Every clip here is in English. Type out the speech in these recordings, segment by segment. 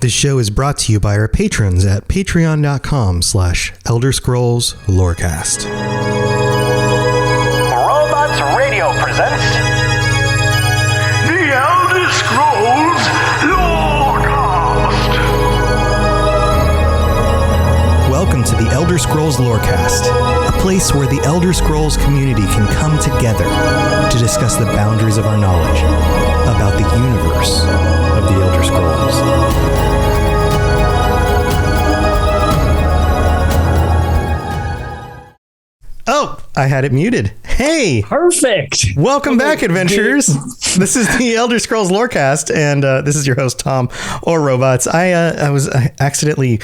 This show is brought to you by our patrons at patreon.com/Elder Scrolls Lorecast. Robots Radio presents The Elder Scrolls Lorecast. Welcome to the Elder Scrolls Lorecast, a place where the Elder Scrolls community can come together to discuss the boundaries of our knowledge about the universe of the Elder Scrolls. Oh, I had it muted. Hey! Perfect! Welcome back, adventurers. This is the Elder Scrolls Lorecast, and this is your host, Tom, or Robots. I accidentally,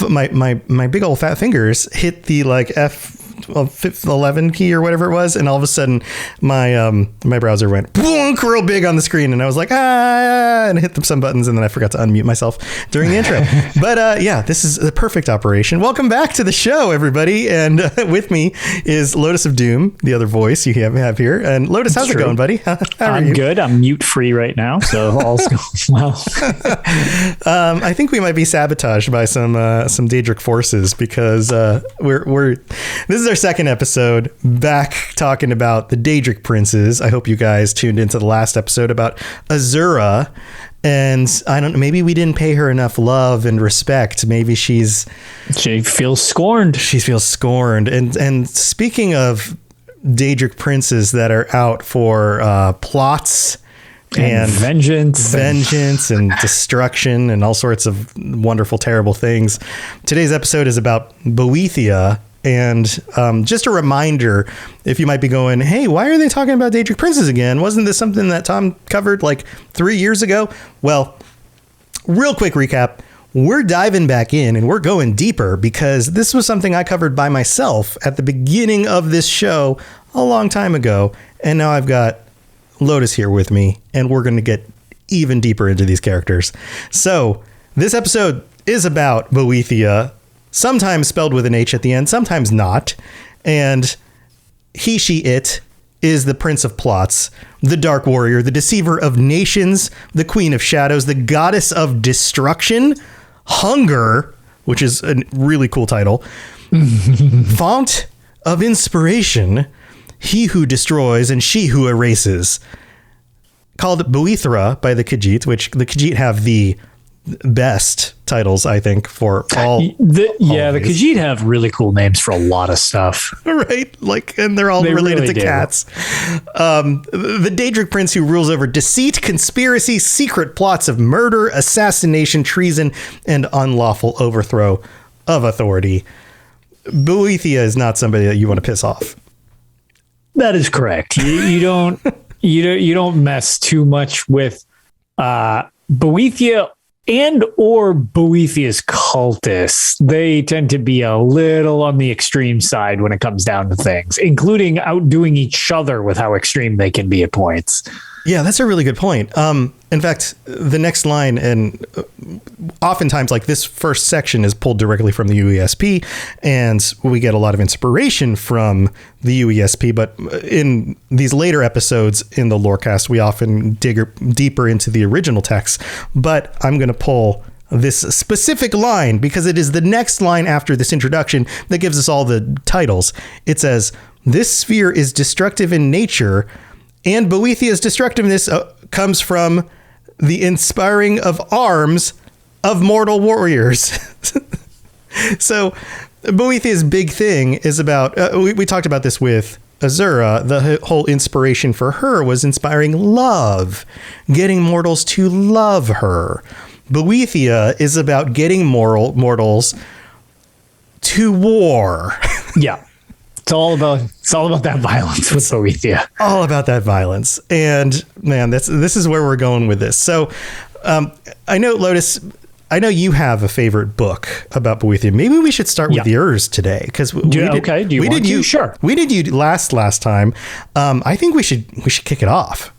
my big old fat fingers hit the F11 key or whatever it was, and all of a sudden my browser went boonk real big on the screen, and I was like, and hit some buttons, and then I forgot to unmute myself during the intro. But yeah, this is the perfect operation. Welcome back to the show, everybody, and with me is Lotus of Doom, the other voice you have here. And Lotus, how's it going, buddy? How are you? I'm good. I'm mute free right now, so all's going well. I think we might be sabotaged by some Daedric forces, because we're this is our second episode back talking about the Daedric princes. I hope you guys tuned into the last episode about Azura, and I don't know, maybe we didn't pay her enough love and respect. Maybe she feels scorned. She feels scorned. And speaking of Daedric princes that are out for plots and vengeance and destruction and all sorts of wonderful, terrible things, today's episode is about Boethiah. And just a reminder, if you might be going, hey, why are they talking about Daedric princes again? Wasn't this something that Tom covered like 3 years ago? Well, real quick recap. We're diving back in and we're going deeper, because this was something I covered by myself at the beginning of this show a long time ago. And now I've got Lotus here with me, and we're going to get even deeper into these characters. So this episode is about Boethiah, sometimes spelled with an H at the end, sometimes not. And he, she, it is the Prince of Plots, the Dark Warrior, the Deceiver of Nations, the Queen of Shadows, the Goddess of Destruction, Hunger, which is a really cool title, Font of Inspiration, He Who Destroys and She Who Erases. Called Boethra by the Khajiit, which the Khajiit have the best titles, I think, for all. The Khajiit have really cool names for a lot of stuff, right? And they're all related to cats. The Daedric prince who rules over deceit, conspiracy, secret plots of murder, assassination, treason, and unlawful overthrow of authority. Boethiah is not somebody that you want to piss off. That is correct. You don't mess too much with Boethiah and or Boethiah's cultists. They tend to be a little on the extreme side when it comes down to things, including outdoing each other with how extreme they can be at points. Yeah, that's a really good point. In fact, the next line, and oftentimes like this first section is pulled directly from the UESP, and we get a lot of inspiration from the UESP, but in these later episodes in the Lorecast, we often dig deeper into the original text. But I'm going to pull this specific line because it is the next line after this introduction that gives us all the titles. It says, "This sphere is destructive in nature, and Boethiah's destructiveness comes from the inspiring of arms of mortal warriors." So Boethiah's big thing is about, we talked about this with Azura. The whole inspiration for her was inspiring love, getting mortals to love her. Boethiah is about getting mortals to war. Yeah. It's all about that violence with Boethiah. All about that violence. And man, this is where we're going with this. So I know, Lotus, I know you have a favorite book about Boethiah. Maybe we should start with yours today, because Do you want to? Sure. We did you last time. I think we should kick it off.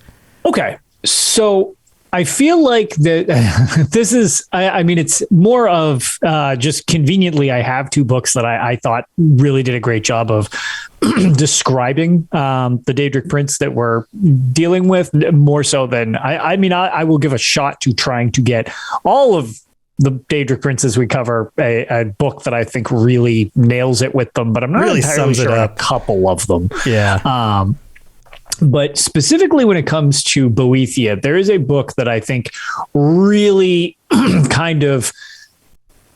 Okay. So I feel like that this is, I mean, it's more of just conveniently, I have two books that I thought really did a great job of describing the Daedric prince that we're dealing with, more so than I will give a shot to trying to get all of the Daedric Princes we cover a book that I think really nails it with them, but I'm not really entirely sums it sure on up. a couple of them. Yeah. But specifically when it comes to Boethia, there is a book that I think really kind of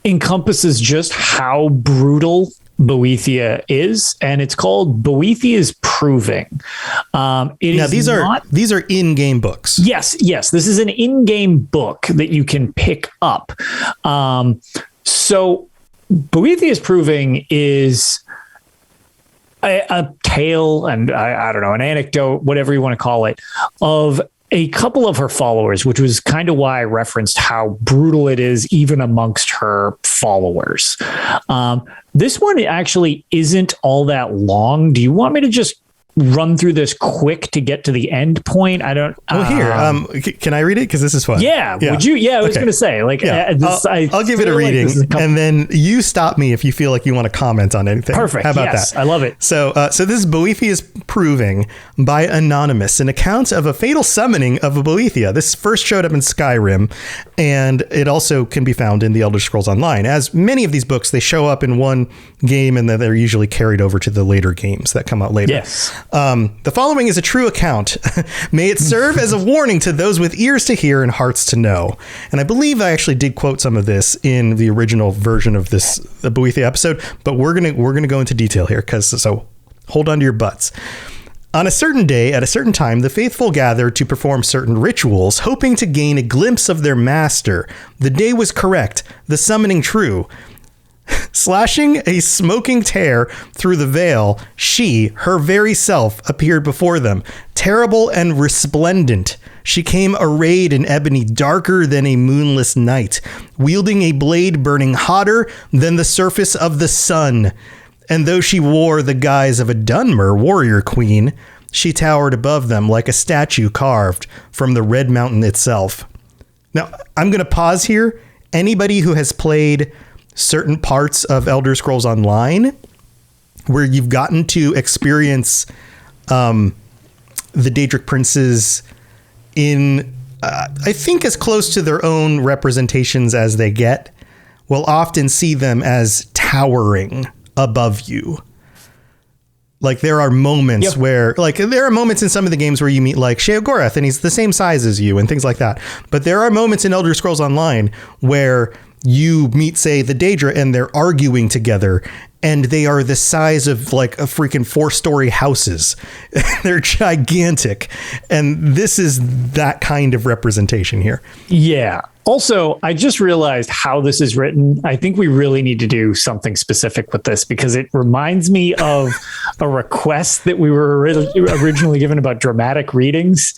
encompasses just how brutal Boethia is, and it's called Boethia's Proving. These are in-game books. Yes. This is an in-game book that you can pick up. So Boethia's Proving is a tale, and I don't know, an anecdote, whatever you want to call it, of a couple of her followers, which was kind of why I referenced how brutal it is even amongst her followers. This one actually isn't all that long. Do you want me to just run through this quick to get to the end point? I don't. Can I read it? Because this is fun. Yeah. Would you? Yeah, I was going to say, like, I'll give it a reading, and then you stop me if you feel like you want to comment on anything. Perfect. How about that? I love it. So this is Boethia's Proving by Anonymous, an account of a fatal summoning of a Boethia. This first showed up in Skyrim, and it also can be found in the Elder Scrolls Online. As many of these books, they show up in one game, and then they're usually carried over to the later games that come out later. Yes. The following is a true account. May it serve as a warning to those with ears to hear and hearts to know. And I believe I actually did quote some of this in the original version of this Boethia episode, but we're gonna go into detail here, so hold on to your butts. On a certain day, at a certain time, the faithful gathered to perform certain rituals, hoping to gain a glimpse of their master. The day was correct, the summoning true. Slashing a smoking tear through the veil, she, her very self, appeared before them, terrible and resplendent. She came arrayed in ebony darker than a moonless night, wielding a blade burning hotter than the surface of the sun. And though she wore the guise of a Dunmer warrior queen, she towered above them like a statue carved from the Red Mountain itself. Now, I'm going to pause here. Anybody who has played certain parts of Elder Scrolls Online where you've gotten to experience the Daedric Princes in, I think, as close to their own representations as they get, will often see them as towering above you. Like, there are moments where, like, there are moments in some of the games where you meet, like, Sheogorath, and he's the same size as you and things like that. But there are moments in Elder Scrolls Online where you meet, say, the Daedra, and they're arguing together, and they are the size of like a freaking 4-story houses. They're gigantic. And this is that kind of representation here. Yeah. Also, I just realized how this is written. I think we really need to do something specific with this, because it reminds me of a request that we were originally given about dramatic readings.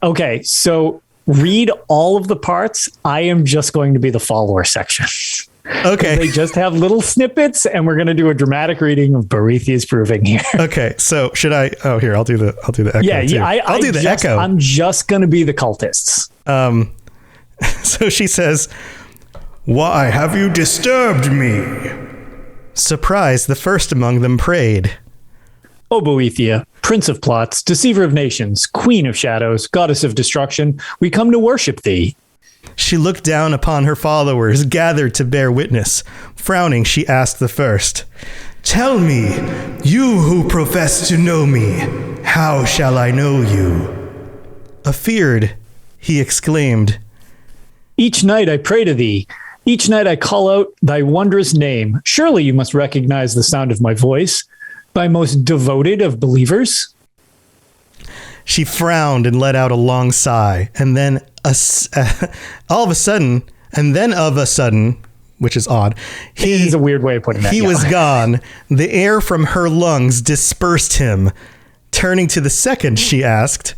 Okay, so read all of the parts. I am just going to be the follower section. Okay. They just have little snippets, and we're going to do a dramatic reading of Boethia's Proving here. Okay. So should I? Oh, here, I'll do the echo. Yeah. I'll do the echo. I'm just going to be the cultists. So she says, "Why have you disturbed me?" Surprised, the first among them prayed. O Boethia, Prince of Plots, Deceiver of Nations, Queen of Shadows, Goddess of Destruction, we come to worship thee. She looked down upon her followers, gathered to bear witness. Frowning, she asked the first, "Tell me, you who profess to know me, how shall I know you?" Afeared, he exclaimed, "Each night I pray to thee. Each night I call out thy wondrous name. Surely you must recognize the sound of my voice. Thy most devoted of believers." She frowned and let out a long sigh, and then of a sudden, which is odd. It is a weird way of putting that. He was gone. The air from her lungs dispersed him. Turning to the second, she asked,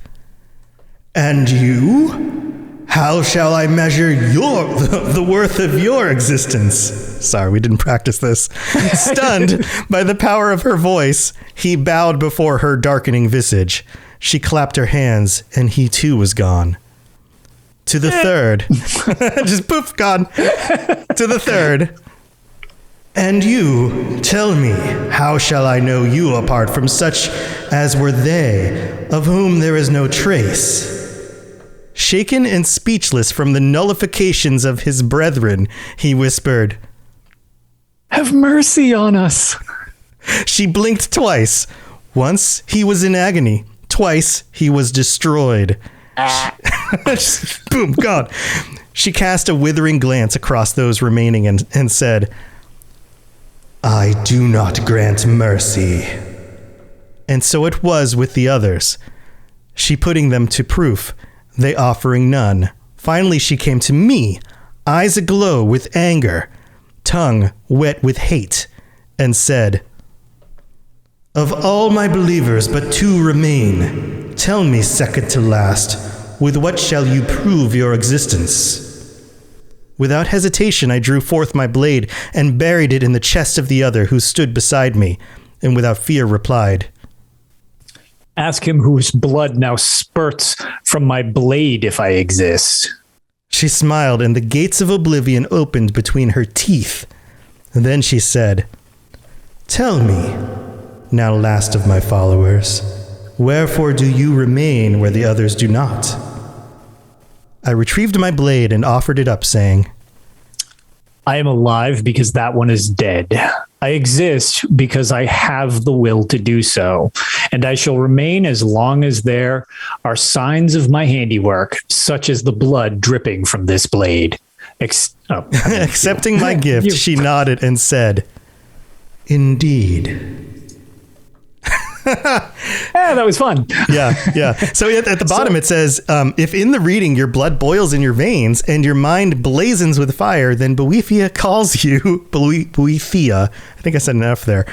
"And you? How shall I measure the worth of your existence?" Sorry, we didn't practice this. Stunned by the power of her voice, he bowed before her darkening visage. She clapped her hands, and he too was gone. To the third. Just poof, gone. To the third. "And you, tell me, how shall I know you apart from such as were they, of whom there is no trace?" Shaken and speechless from the nullifications of his brethren, he whispered, "Have mercy on us." She blinked twice. Once he was in agony. Twice he was destroyed. Boom, gone. She cast a withering glance across those remaining and said, "I do not grant mercy." And so it was with the others. She putting them to proof, they offering none. Finally she came to me, eyes aglow with anger, tongue wet with hate, and said, "Of all my believers but 2 remain. Tell me, second to last, with what shall you prove your existence?" Without hesitation I drew forth my blade and buried it in the chest of the other who stood beside me, and without fear replied, "Ask him whose blood now spurts from my blade if I exist." She smiled, and the gates of oblivion opened between her teeth. And then she said, "Tell me, now last of my followers, wherefore do you remain where the others do not?" I retrieved my blade and offered it up, saying, "I am alive because that one is dead. I exist because I have the will to do so, and I shall remain as long as there are signs of my handiwork, such as the blood dripping from this blade." Accepting my gift, she nodded and said, "Indeed." Yeah, that was fun. Yeah. So at the bottom it says, if in the reading your blood boils in your veins and your mind blazons with fire, then Boethiah calls you, Boethiah, I think I said enough there.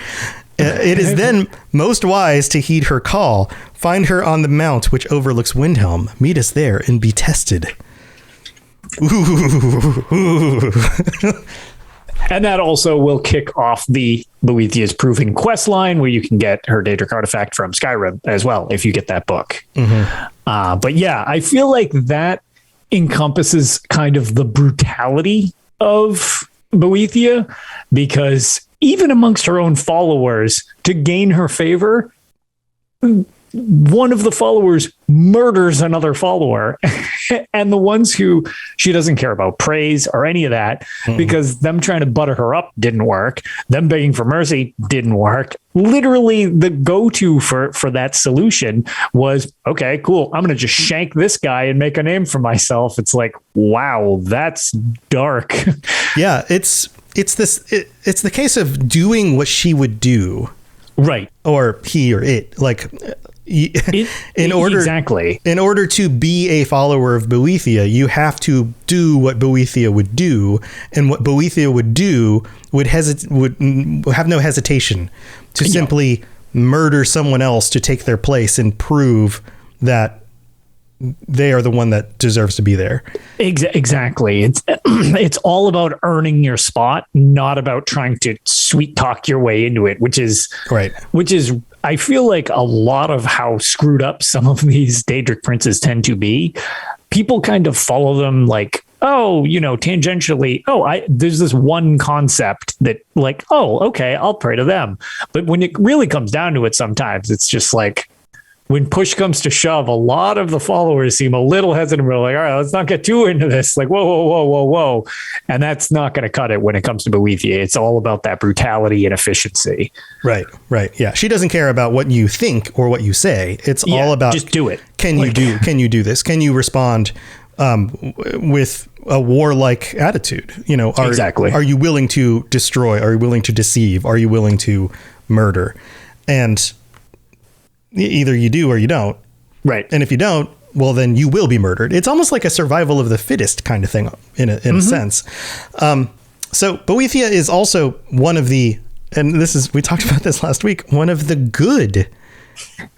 It is then most wise to heed her call. Find her on the mount which overlooks Windhelm. Meet us there and be tested. Ooh. And that also will kick off the Boethiah's Proving quest line, where you can get her Daedric artifact from Skyrim as well, if you get that book. Mm-hmm. But yeah, I feel like that encompasses kind of the brutality of Boethiah, because even amongst her own followers, to gain her favor, one of the followers murders another follower. And the ones who she doesn't care about praise or any of that, because them trying to butter her up didn't work. Them begging for mercy didn't work. Literally the go-to for that solution was, okay, cool, I'm going to just shank this guy and make a name for myself. It's like, wow, that's dark. Yeah, it's the case of doing what she would do. Right. Or he or it, like, in order to be a follower of Boethiah, you have to do what Boethiah would do, and what Boethiah would do would have no hesitation to simply murder someone else to take their place and prove that they are the one that deserves to be there. Exactly. It's all about earning your spot, not about trying to sweet talk your way into it, which is right. Which is, I feel like, a lot of how screwed up some of these Daedric princes tend to be. People kind of follow them like, oh, tangentially, there's this one concept that, like, oh, okay, I'll pray to them. But when it really comes down to it, sometimes it's just like, when push comes to shove, a lot of the followers seem a little hesitant. We're like, all right, let's not get too into this. Like, whoa. And that's not going to cut it when it comes to Boethiah. It's all about that brutality and efficiency. Right. Yeah. She doesn't care about what you think or what you say. It's all about just do it. Can you do this? Can you respond with a warlike attitude? Exactly. Are you willing to destroy? Are you willing to deceive? Are you willing to murder? And either you do or you don't. Right. And if you don't, well, then you will be murdered. It's almost like a survival of the fittest kind of thing in a sense. So Boethiah is also one of the, and we talked about this last week, one of the good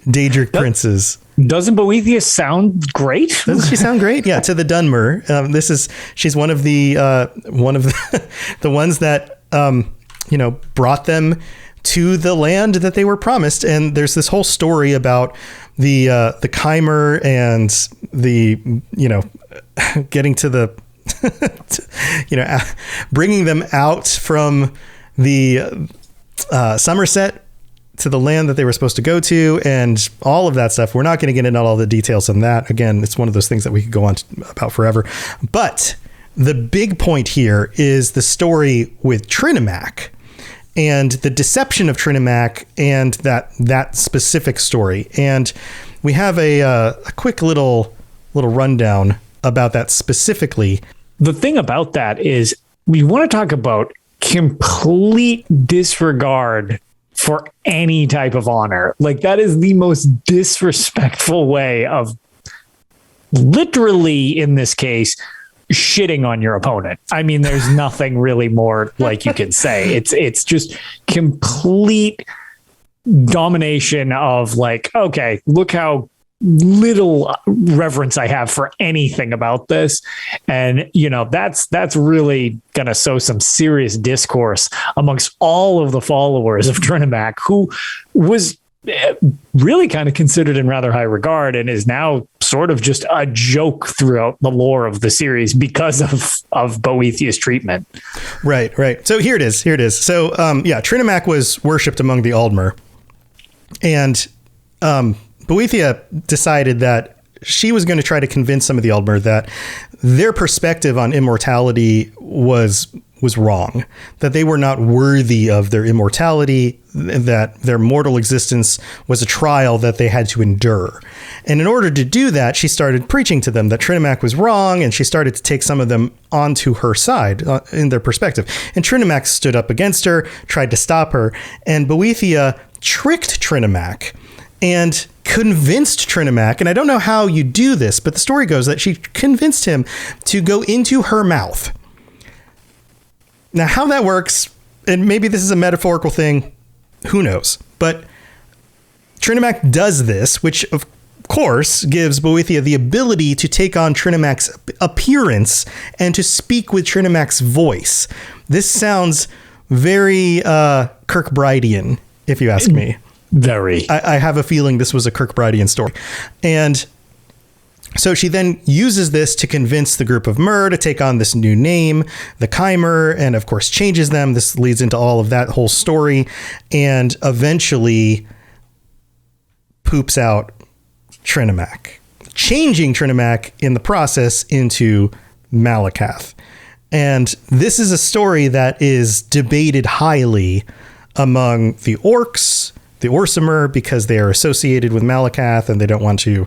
Daedric princes. Doesn't Boethiah sound great? Doesn't she sound great? Yeah. To the Dunmer. She's one of the the ones that, brought them to the land that they were promised. And there's this whole story about the Chimer and the, getting to the, bringing them out from the Somerset to the land that they were supposed to go to and all of that stuff. We're not going to get into all the details on that. Again, it's one of those things that we could go on about forever. But the big point here is the story with Trinimac and the deception of Trinimac and that specific story. And we have a quick little rundown about that specifically. The thing about that is we want to talk about complete disregard for any type of honor. Like, that is the most disrespectful way of, literally in this case, shitting on your opponent. I mean, there's nothing really more like you can say. It's just complete domination of like, okay, look how little reverence I have for anything about this. And, you know, that's really going to sow some serious discourse amongst all of the followers of Trinimac, who was really kind of considered in rather high regard and is now sort of just a joke throughout the lore of the series because of Boethiah's treatment. Right. So here it is. So, Trinimac was worshipped among the Aldmer, and Boethia decided that she was going to try to convince some of the Aldmer that their perspective on immortality was wrong, that they were not worthy of their immortality, that their mortal existence was a trial that they had to endure. And in order to do that, she started preaching to them that Trinimac was wrong, and she started to take some of them onto her side in their perspective. And Trinimac stood up against her, tried to stop her, and Boethia tricked Trinimac and convinced Trinimac, and I don't know how you do this, but the story goes that she convinced him to go into her mouth. Now, how that works, and maybe this is a metaphorical thing, who knows? But Trinimac does this, which of course gives Boethia the ability to take on Trinimac's appearance and to speak with Trinimac's voice. This sounds very Kirkbridean, if you ask me. Very. I have a feeling this was a Kirkbridean story. And so she then uses this to convince the group of Myr to take on this new name, the Chimer, and of course changes them. This leads into all of that whole story, and eventually poops out Trinimac, changing Trinimac in the process into Malakath. And this is a story that is debated highly among the orcs, the Orsimer, because they are associated with Malakath and they don't want to,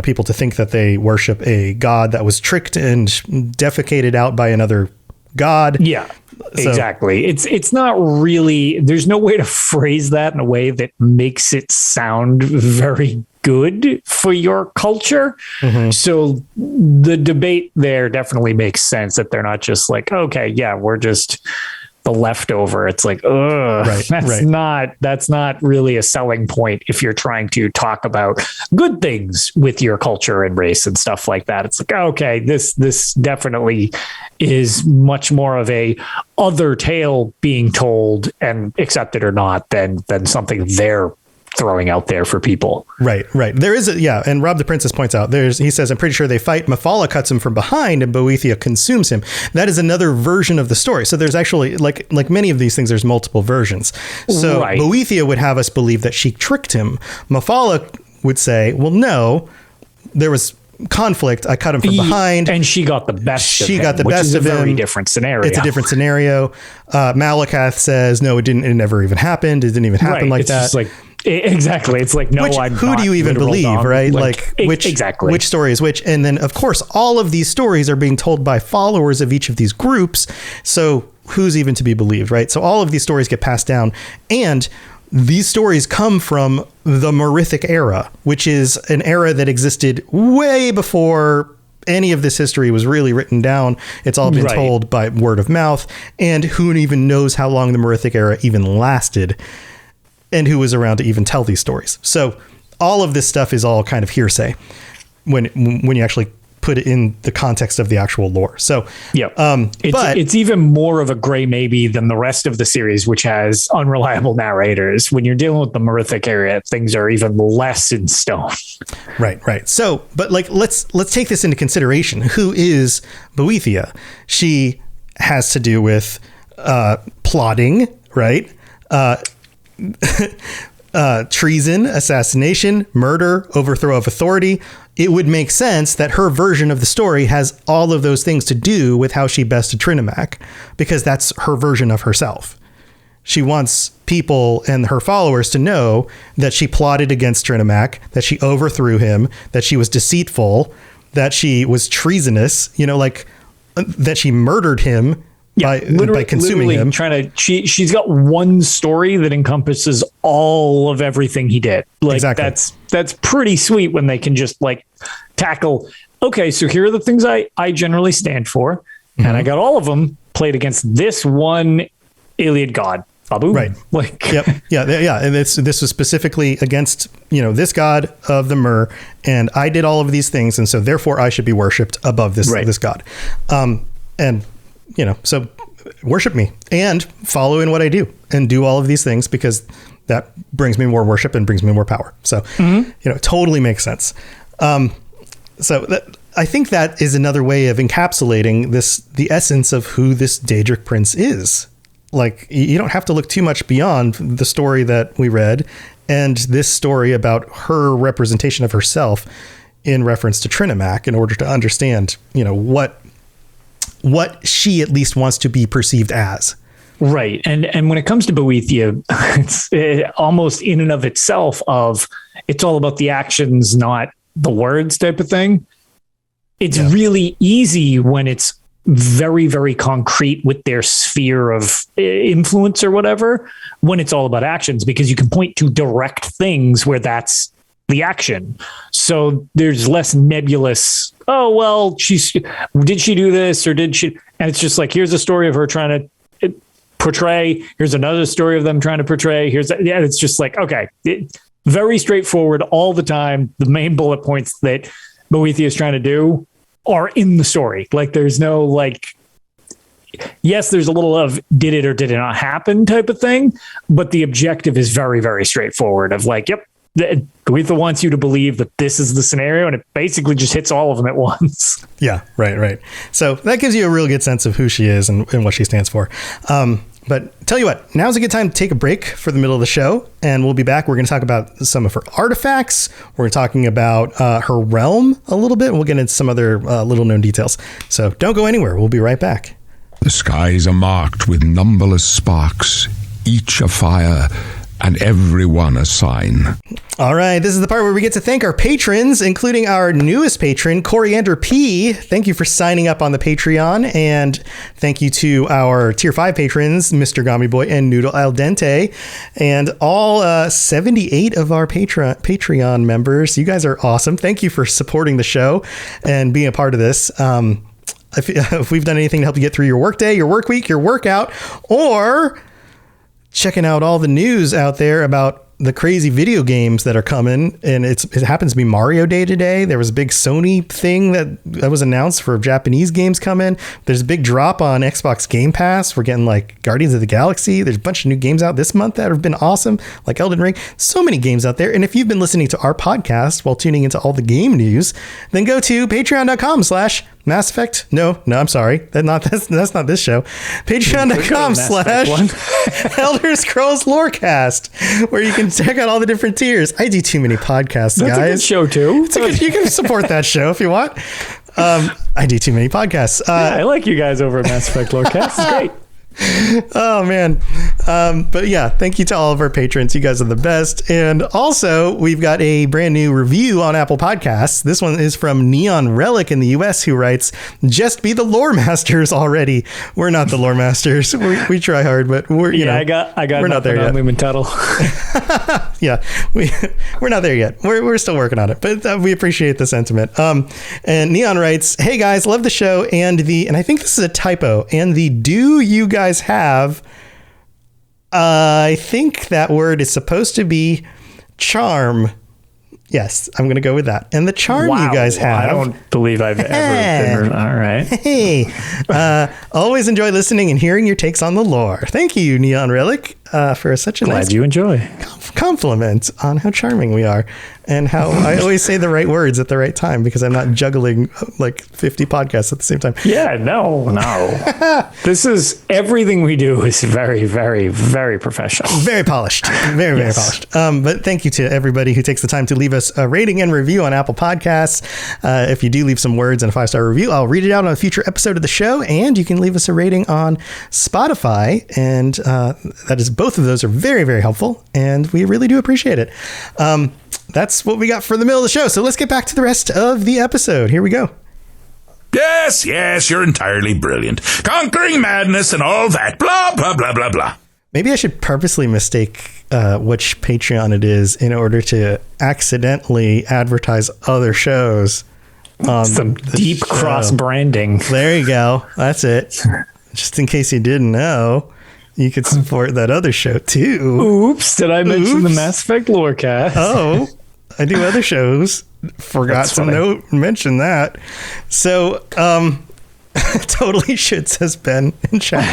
people to think that they worship a god that was tricked and defecated out by another god. Yeah, exactly. It's not really, there's no way to phrase that in a way that makes it sound very good for your culture. Mm-hmm. So the debate there definitely makes sense, that they're not just like, okay, yeah, we're just the leftover. It's like, that's not really a selling point if you're trying to talk about good things with your culture and race and stuff like that. It's like, okay, this definitely is much more of a other tale being told, and accept it or not, than something they're throwing out there for people. Right. There is and Rob the Princess points out, he says, I'm pretty sure they fight. Mephala cuts him from behind and Boethia consumes him. That is another version of the story. So there's actually, like many of these things, there's multiple versions. So Boethia would have us believe that she tricked him. Mephala would say, well, no, there was conflict. I cut him from behind, and she got the best of him. She got the best of him. It's a very different scenario. It's a different scenario. Malakath says, no, it didn't. It never even happened. It didn't even happen like that. Just like, exactly. It's like, no, who do you even believe, right? Which story is which? And then, of course, all of these stories are being told by followers of each of these groups. So who's even to be believed, right? So all of these stories get passed down, and these stories come from the Merithic era, which is an era that existed way before any of this history was really written down. It's all been told by word of mouth, and who even knows how long the Merithic era even lasted, and who was around to even tell these stories. So all of this stuff is all kind of hearsay when you actually put it in the context of the actual lore. So it's even more of a gray maybe than the rest of the series, which has unreliable narrators. When you're dealing with the Merithic area, things are even less in stone. Right. So, but let's take this into consideration. Who is Boethia? She has to do with plotting, right? treason, assassination, murder, overthrow of authority. It would make sense that her version of the story has all of those things to do with how she bested Trinimac, because that's her version of herself. She wants people and her followers to know that she plotted against Trinimac, that she overthrew him, that she was deceitful, that she was treasonous, like that she murdered him by consuming him. She's got one story that encompasses all of everything he did. Like exactly. That's pretty sweet when they can just like tackle. Okay, so here are the things I generally stand for, and I got all of them played against this one Iliad god. Babu. Right. Yeah. And this was specifically against, this god of the Mer, and I did all of these things, and so therefore I should be worshipped above this god. So worship me and follow in what I do and do all of these things, because that brings me more worship and brings me more power. So, totally makes sense. I think that is another way of encapsulating the essence of who this Daedric prince is. Like, you don't have to look too much beyond the story that we read and this story about her representation of herself in reference to Trinimac in order to understand, what she at least wants to be perceived as. Right. And when it comes to Boethiah, it's almost in and of itself it's all about the actions, not the words type of thing. It's really easy when it's very, very concrete with their sphere of influence or whatever, when it's all about actions, because you can point to direct things where that's the action. So there's less nebulous, did she do this or did she? And it's just like, here's a story of her trying to portray. Here's another story of them trying to portray. It's just like, okay, very straightforward all the time. The main bullet points that Boethiah is trying to do are in the story. Like, there's no yes, there's a little of did it or did it not happen type of thing, but the objective is very, very straightforward of like, yep, Boethiah wants you to believe that this is the scenario, and it basically just hits all of them at once. Yeah, right. So that gives you a real good sense of who she is and what she stands for. But tell you what, now's a good time to take a break for the middle of the show, and we'll be back. We're going to talk about some of her artifacts. We're talking about her realm a little bit, and we'll get into some other little known details. So don't go anywhere. We'll be right back. The skies are marked with numberless sparks, each a fire, and every one a sign. All right, this is the part where we get to thank our patrons, including our newest patron, Coriander P. Thank you for signing up on the Patreon, and thank you to our Tier 5 patrons, Mr. Gummy Boy and Noodle Al Dente, and all 78 of our Patreon members. You guys are awesome. Thank you for supporting the show and being a part of this. If we've done anything to help you get through your workday, your work week, your workout, or checking out all the news out there about the crazy video games that are coming, and it happens to be Mario Day today. There was a big Sony thing that was announced for Japanese games coming. There's a big drop on Xbox Game Pass. We're getting like Guardians of the Galaxy. There's a bunch of new games out this month that have been awesome, like Elden Ring. So many games out there. And if you've been listening to our podcast while tuning into all the game news, then go to patreon.com/Mass Effect. No, I'm sorry. That's not this show. Patreon.com/Elder Scrolls Lorecast, where you can check out all the different tiers. I do too many podcasts, guys. That's a good show too. You can support that show if you want. I do too many podcasts. I like you guys over at Mass Effect Lorecast. It's great. Oh man. But yeah, thank you to all of our patrons. You guys are the best. And also, we've got a brand new review on Apple Podcasts. This one is from Neon Relic in the US, who writes, "Just be the lore masters already." We're not the lore masters. We try hard, but we're I got we're not there yet. Yeah, we're not there yet. We're still working on it, but we appreciate the sentiment. And Neon writes, "Hey guys, love the show and I think this is a typo, and the do you guys have, I think that word is supposed to be charm." Yes, I'm going to go with that. And the charm you guys have. I don't believe I've ever been. All right. Hey, always enjoy listening and hearing your takes on the lore. Thank you, Neon Relic, for such a Glad nice you enjoy compliment on how charming we are. and how I always say the right words at the right time because I'm not juggling like 50 podcasts at the same time. Yeah, no. This is everything we do is very, very, very professional. Very polished. Very, very polished. But thank you to everybody who takes the time to leave us a rating and review on Apple Podcasts. If you do leave some words and a 5-star review, I'll read it out on a future episode of the show. And you can leave us a rating on Spotify. And that is, both of those are very, very helpful. And we really do appreciate it. That's what we got for the middle of the show. So let's get back to the rest of the episode. Here we go. Yes, you're entirely brilliant. Conquering madness and all that. Blah, blah, blah, blah, blah. Maybe I should purposely mistake which Patreon it is in order to accidentally advertise other shows. Some deep cross branding. There you go. That's it. Just in case you didn't know, you could support that other show too. Oops. Did I mention the Mass Effect Lorecast? Oh, I do other shows. Forgot to mention that. So, totally shit, says Ben in chat.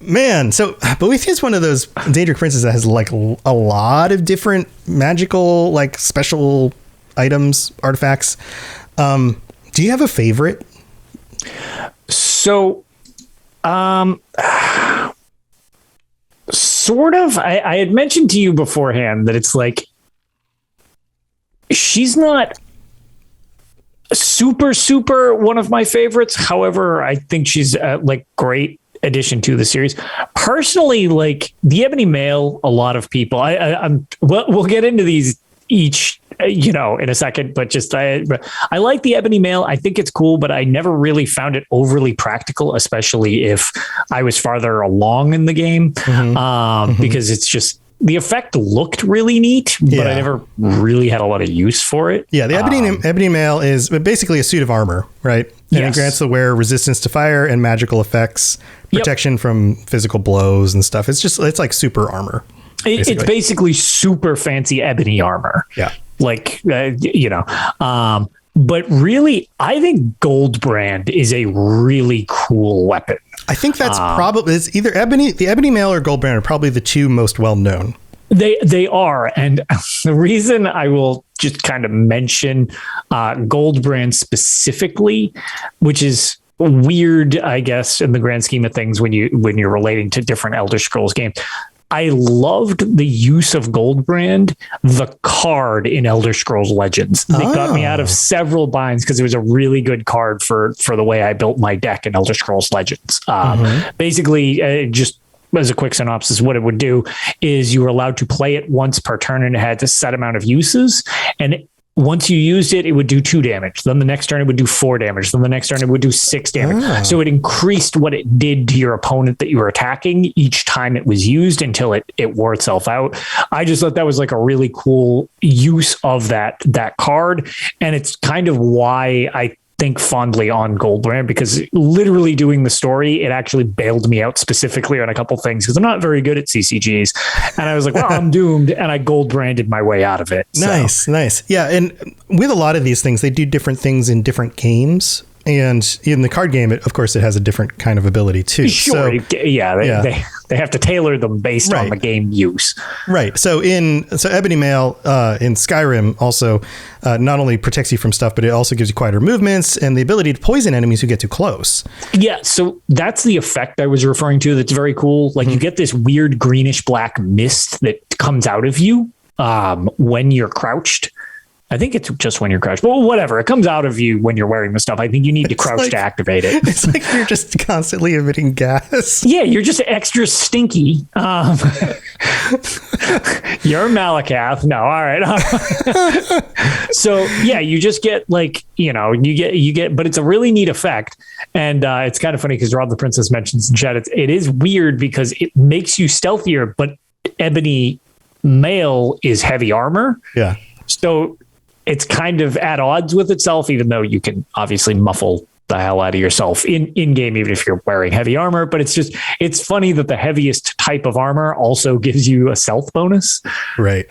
Man, so Boethiah is one of those Daedric princes that has like a lot of different magical, like special items, artifacts. Do you have a favorite? So, sort of. I had mentioned to you beforehand that it's like she's not super one of my favorites. However, I think she's like great addition to the series. Personally, like the Ebony Male, a lot of people. We'll get into these each, in a second, but just I like the Ebony Male. I think it's cool, but I never really found it overly practical, especially if I was farther along in the game, because it's just the effect looked really neat, but I never really had a lot of use for it. Yeah, the Ebony Male is basically a suit of armor, right? And it grants the wearer resistance to fire and magical effects, protection from physical blows and stuff. It's like super armor. It's basically super fancy ebony armor. Yeah. Like, but really, I think Goldbrand is a really cool weapon. I think that's probably, it's either the Ebony Male or Goldbrand are probably the two most well known. They are. And the reason I will just kind of mention Goldbrand specifically, which is weird, I guess, in the grand scheme of things when you're relating to different Elder Scrolls games. I loved the use of Goldbrand, the card in Elder Scrolls Legends. It got me out of several binds because it was a really good card for the way I built my deck in Elder Scrolls Legends. Basically, just as a quick synopsis, what it would do is you were allowed to play it once per turn, and it had a set amount of uses. And once you used it, it would do 2 damage. Then the next turn, it would do 4 damage. Then the next turn, it would do 6 damage. So it increased what it did to your opponent that you were attacking each time it was used until it wore itself out. I just thought that was like a really cool use of that card. And it's kind of why I think fondly on Goldbrand, because literally doing the story, it actually bailed me out specifically on a couple things because I'm not very good at CCGs. And I was like, well, I'm doomed. And I Goldbranded my way out of it. Nice. Yeah. And with a lot of these things, they do different things in different games. And in the card game, of course, it has a different kind of ability too. Sure. They have to tailor them based on the game use. Right. So Ebony Male in Skyrim also not only protects you from stuff, but it also gives you quieter movements and the ability to poison enemies who get too close. Yeah. So that's the effect I was referring to. That's very cool. Like you get this weird greenish black mist that comes out of you when you're crouched. I think it's just when you're crouched, but whatever. It comes out of you when you're wearing the stuff. I think you need to crouch to activate it. It's like you're just constantly emitting gas. Yeah, you're just extra stinky. You're Malakath. No, all right. So yeah, you just get like, you get, but it's a really neat effect. And it's kind of funny because Rob the Princess mentions in chat, it is weird because it makes you stealthier, but Ebony Male is heavy armor. Yeah. So it's kind of at odds with itself, even though you can obviously muffle the hell out of yourself in game, even if you're wearing heavy armor. But it's funny that the heaviest type of armor also gives you a stealth bonus. Right.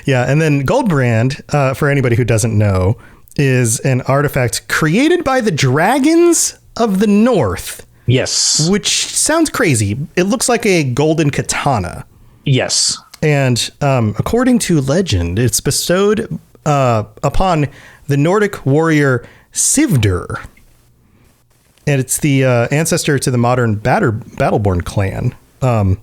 Yeah. And then Goldbrand, for anybody who doesn't know, is an artifact created by the dragons of the North. Yes. Which sounds crazy. It looks like a golden katana. Yes. And according to legend, it's bestowed upon the Nordic warrior Sivdir. And it's the ancestor to the modern Battleborn clan. I'm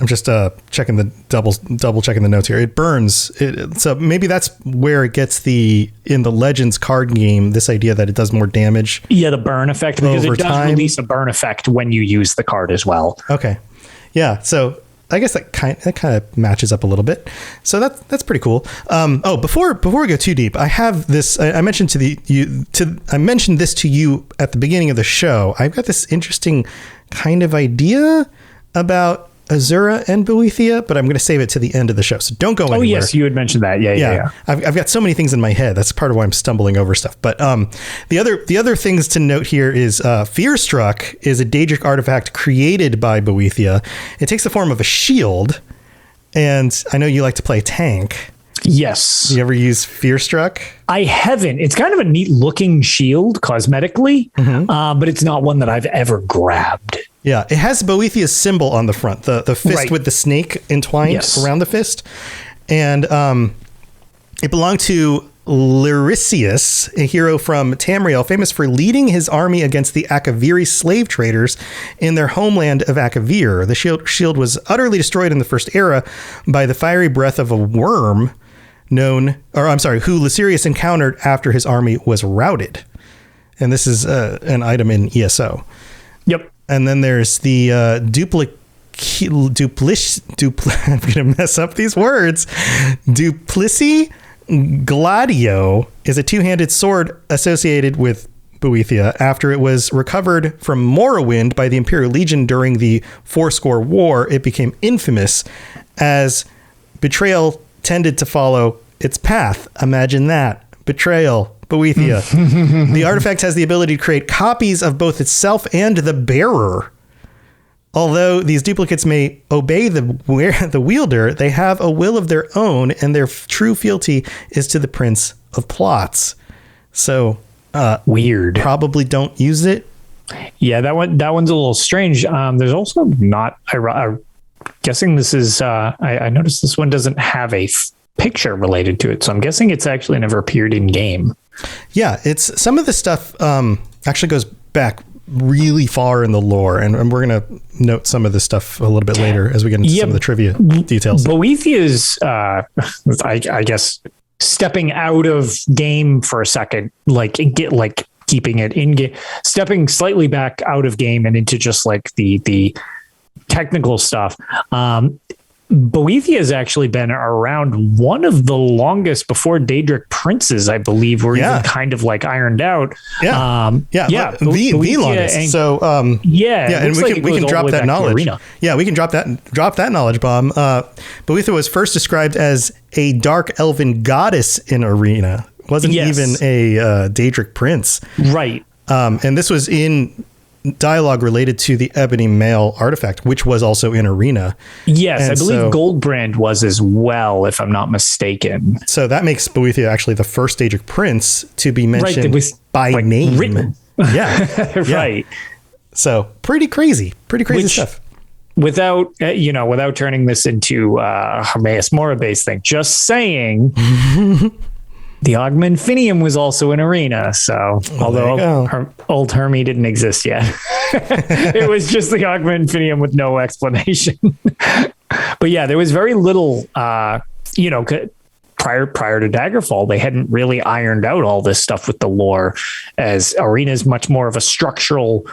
just checking double checking the notes here. It burns. So maybe that's where it gets in the Legends card game, this idea that it does more damage. Yeah, the burn effect, because it does release a burn effect when you use the card as well. Okay. Yeah. So I guess that kind of matches up a little bit. So that's pretty cool. Before we go too deep, I have this. I mentioned I mentioned this to you at the beginning of the show. I've got this interesting kind of idea about Azura and Boethia, but I'm going to save it to the end of the show. So don't go anywhere. Oh yes, you had mentioned that. Yeah. I've got so many things in my head. That's part of why I'm stumbling over stuff. But the other things to note here is Fearstruck is a Daedric artifact created by Boethia. It takes the form of a shield, and I know you like to play tank. Yes. You ever use Fearstruck? I haven't. It's kind of a neat looking shield cosmetically, but it's not one that I've ever grabbed. Yeah, it has Boethia's symbol on the front, the fist with the snake entwined around the fist. And it belonged to Lyrisius, a hero from Tamriel, famous for leading his army against the Akaviri slave traders in their homeland of Akavir. The shield was utterly destroyed in the First Era by the fiery breath of a worm who Lysirius encountered after his army was routed. And this is an item in ESO. Yep. And then there's the I'm going to mess up these words. Duplici Gladio is a two-handed sword associated with Boethia after it was recovered from Morrowind by the Imperial Legion during the Fourscore War. It became infamous as betrayal tended to follow its path. Imagine that. Betrayal. Boethia. The artifact has the ability to create copies of both itself and the bearer. Although these duplicates may obey the wielder, they have a will of their own, and their true fealty is to the Prince of Plots. So weird. Probably don't use it. Yeah, that one's a little strange. There's also not. I'm guessing this is. I noticed this one doesn't have a picture related to it, so I'm guessing it's actually never appeared in game. Yeah, it's some of the stuff actually goes back really far in the lore, and we're going to note some of this stuff a little bit later as we get into some of the trivia details. Boethia's, I guess, stepping out of game for a second, keeping it in game, stepping slightly back out of game and into just like the technical stuff. Boethia has actually been around one of the longest before Daedric princes, I believe, were even kind of like ironed out. The longest. And we can drop that knowledge. Yeah, we can drop that knowledge bomb. Boethia was first described as a dark elven goddess in Arena. Wasn't even a Daedric prince. Right. And this was in dialogue related to the Ebony Mail artifact, which was also in Arena. Yes, and I believe Goldbrand was as well, if I'm not mistaken. So that makes Boethia actually the first Daedric prince to be mentioned by name. Written. Yeah. Right. So pretty crazy stuff. Without turning this into Hermaeus Mora-based thing, just saying... The Augmentinium was also in Arena, so although old Hermie didn't exist yet, it was just the Augmentinium with no explanation. But yeah, there was very little, prior to Daggerfall, they hadn't really ironed out all this stuff with the lore, as Arena is much more of a structural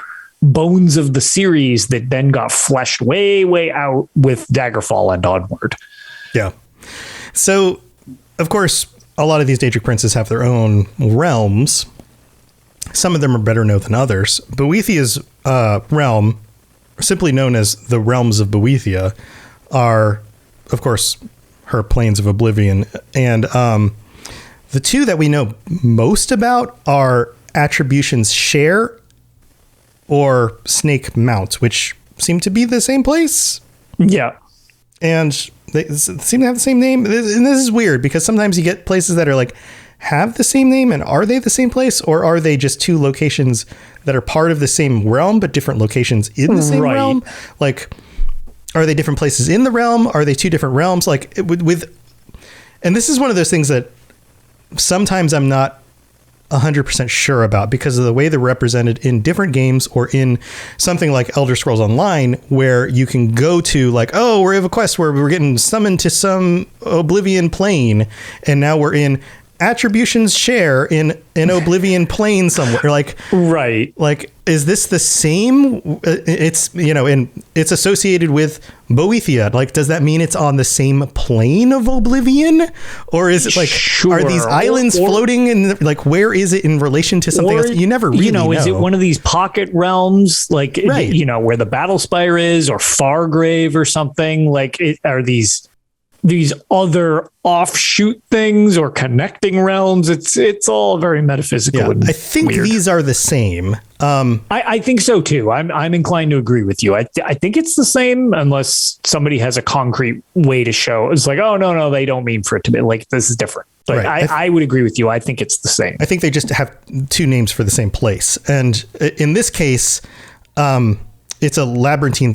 bones of the series that then got fleshed way out with Daggerfall and onward. Yeah. So, of course, a lot of these Daedric princes have their own realms. Some of them are better known than others. Boethia's realm, simply known as the Realms of Boethia, are, of course, her Plains of Oblivion. And the two that we know most about are Attribution's Share or Snake Mount, which seem to be the same place. Yeah. And they seem to have the same name. And this is weird because sometimes you get places that are like have the same name, and are they the same place, or are they just two locations that are part of the same realm but different locations in the same realm? Like, are they different places in the realm? Are they two different realms? Like with and this is one of those things that sometimes I'm not 100% sure about because of the way they're represented in different games, or in something like Elder Scrolls Online, where you can go to like, oh, we have a quest where we're getting summoned to some Oblivion plane, and now we're in Attributions Share in an Oblivion plane somewhere. Like, right. Like, is this the same? It's, and it's associated with Boethiah. Like, does that mean it's on the same plane of Oblivion? Or is it like, are these islands floating in, like, where is it in relation to something else? You never really know. Is it one of these pocket realms, like, where the Battle Spire is, or Fargrave or something? Like, are these other offshoot things or connecting realms? It's all very metaphysical. Yeah, I think these are the same. I think so too. I'm inclined to agree with you. I think it's the same, unless somebody has a concrete way to show. It's like, oh no, they don't mean for it to be like, this is different. But right. I would agree with you. I think it's the same. I think they just have two names for the same place. And in this case, it's a labyrinthine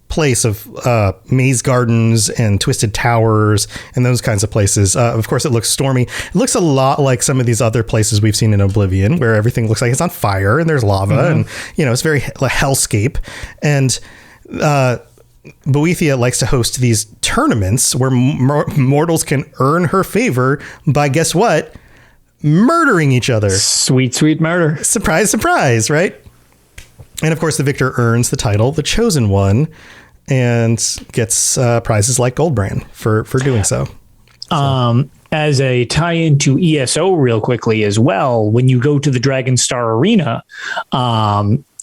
place of maze gardens and twisted towers and those kinds of places. Of course, it looks stormy. It looks a lot like some of these other places we've seen in Oblivion, where everything looks like it's on fire and there's lava, and it's very hellscape. And Boethiah likes to host these tournaments where mortals can earn her favor by, guess what? Murdering each other. Sweet, sweet murder. Surprise, surprise, right? And of course, the victor earns the title, the Chosen One, and gets prizes like Goldbrand for doing so. As a tie-in to ESO real quickly as well, when you go to the Dragonstar Arena,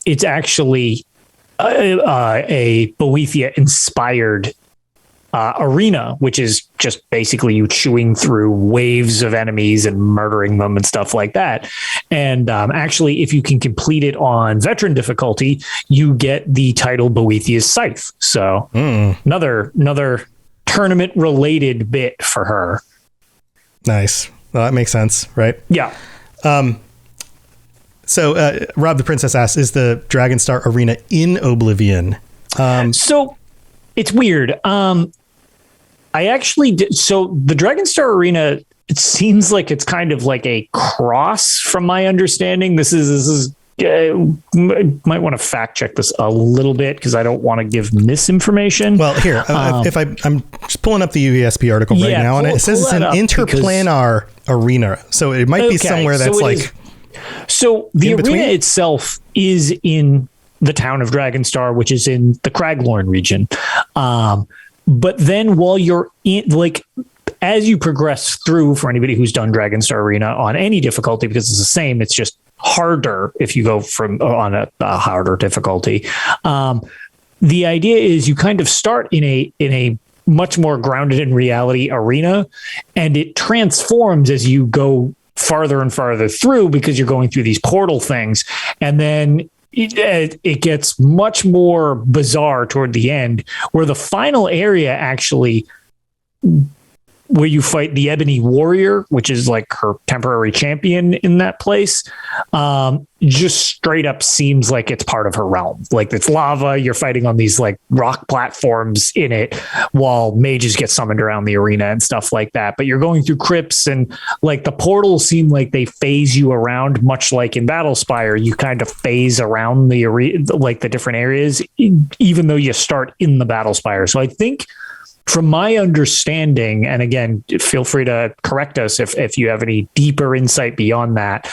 it's actually a Boethiah-inspired arena, which is just basically you chewing through waves of enemies and murdering them and stuff like that. And actually, if you can complete it on veteran difficulty, you get the title Boethiah's Scythe. So another tournament related bit for her. Nice. Well, that makes sense, right? Yeah. So Rob the Princess asks, is the Dragonstar Arena in Oblivion? So it's weird. I actually did. So the Dragonstar Arena, it seems like it's kind of like a cross from my understanding. This is might want to fact check this a little bit because I don't want to give misinformation. Well, here, if I'm just pulling up the UESP article right now, and it says it's an interplanar arena. So it might be somewhere that's like. So the arena itself is in the town of Dragonstar, which is in the Craglorn region. But then while you're in, like, as you progress through, for anybody who's done Dragonstar Arena on any difficulty, because it's the same, it's just harder if you go from on a harder difficulty. The idea is you kind of start in a much more grounded in reality arena, and it transforms as you go farther and farther through because you're going through these portal things. And then it gets much more bizarre toward the end, where the final area actually, where you fight the Ebony Warrior, which is like her temporary champion in that place, just straight up seems like it's part of her realm. Like, it's lava, you're fighting on these like rock platforms in it while mages get summoned around the arena and stuff like that. But you're going through crypts, and like the portals seem like they phase you around, much like in Battle Spire. You kind of phase around the arena, like the different areas, even though you start in the Battle Spire. So I think, from my understanding, and again, feel free to correct us if you have any deeper insight beyond that.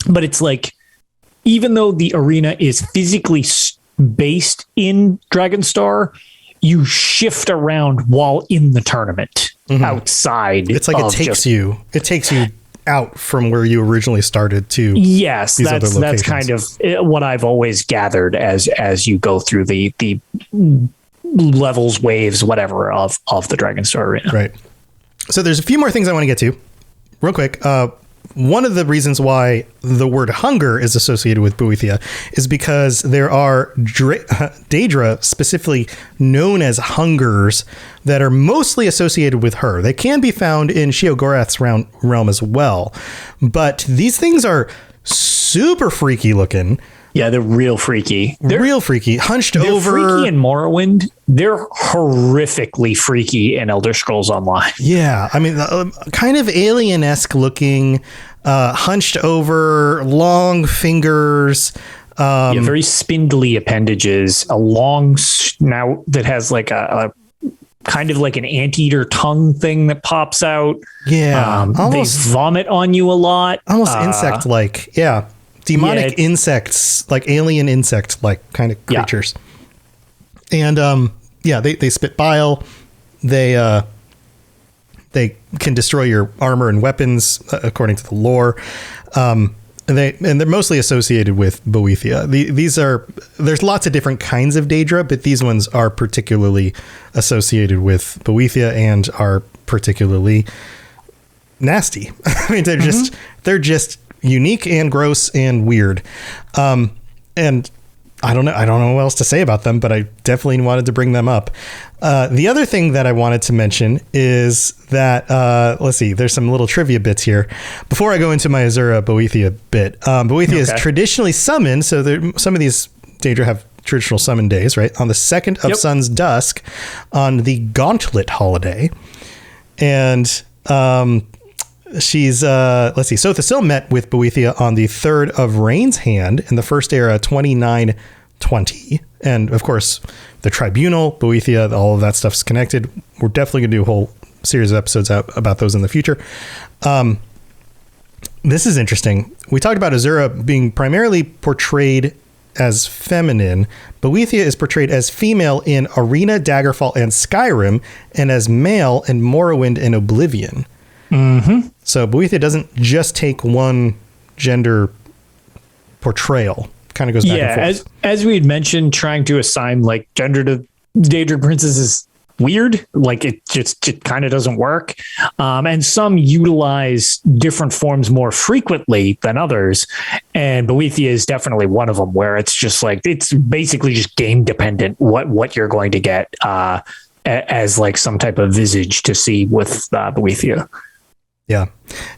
But it's like, even though the arena is physically based in Dragonstar, you shift around while in the tournament outside. It's like it takes you out from where you originally started to. Yes, that's kind of what I've always gathered as you go through the levels, waves, whatever of the Dragonstar Arena. Right. So there's a few more things I want to get to real quick. one of the reasons why the word hunger is associated with Boethia is because there are Daedra specifically known as hungers that are mostly associated with her. They can be found in Sheogorath's realm as well, but these things are super freaky looking. Yeah, they're real freaky. They're real freaky, hunched over. Freaky in Morrowind. They're horrifically freaky in Elder Scrolls Online. Yeah, I mean, kind of alien-esque looking, hunched over, long fingers. Very spindly appendages, a long snout that has like a kind of like an anteater tongue thing that pops out. Yeah, almost, they vomit on you a lot. Almost insect-like, yeah. Demonic insects, like alien insect-like kind of creatures. Yeah. And they spit bile. They can destroy your armor and weapons, according to the lore. And they're mostly associated with Boethia. There's lots of different kinds of Daedra, but these ones are particularly associated with Boethia and are particularly nasty. I mean, they're just unique and gross and weird. And I don't know what else to say about them, but I definitely wanted to bring them up. The other thing that I wanted to mention is that, let's see, there's some little trivia bits here. Before I go into my Azura Boethia bit, Boethia is traditionally summoned. So some of these Daedra have traditional summon days, right? On the 2nd of Sun's Dusk on the Gauntlet holiday. And, she's let's see. Sothasil met with Boethia on the 3rd of Rain's Hand in the First Era 2920, and of course the Tribunal, Boethia, all of that stuff's connected. We're definitely gonna do a whole series of episodes about those in the future. This is interesting. We talked about Azura being primarily portrayed as feminine. Boethia is portrayed as female in Arena, Daggerfall, and Skyrim, and as male in Morrowind and Oblivion. Mm-hmm. So Boethia doesn't just take one gender portrayal. Kind of goes back and forth. As we had mentioned, trying to assign like gender to Daedric princess is weird. Like it kind of doesn't work. And some utilize different forms more frequently than others. And Boethia is definitely one of them, where it's just like, it's basically just game dependent what you're going to get as like some type of visage to see with Boethia. Yeah.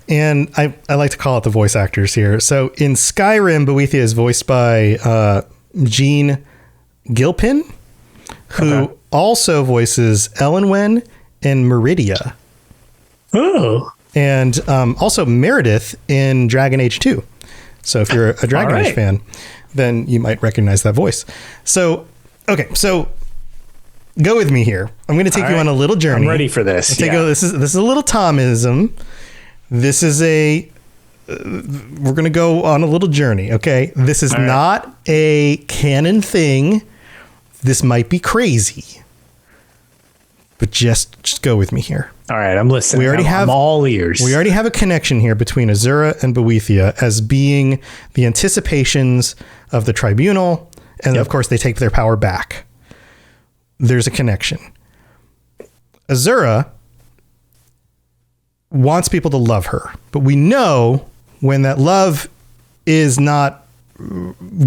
And I like to call it the voice actors here. So in Skyrim, Boethia is voiced by Gene Gilpin, who also voices Elenwen and Meridia. Oh. And also Meredith in Dragon Age 2. So if you're a Dragon Age fan, then you might recognize that voice. So, okay. So go with me here. I'm going to take you on a little journey. I'm ready for this. This is a little Tomism. This is we're going to go on a little journey. Okay. This is not a canon thing. This might be crazy, but just go with me here. All right. I'm listening. I'm all ears. We already have a connection here between Azura and Boethia as being the anticipations of the Tribunal. And of course they take their power back. There's a connection. Azura wants people to love her, but we know when that love is not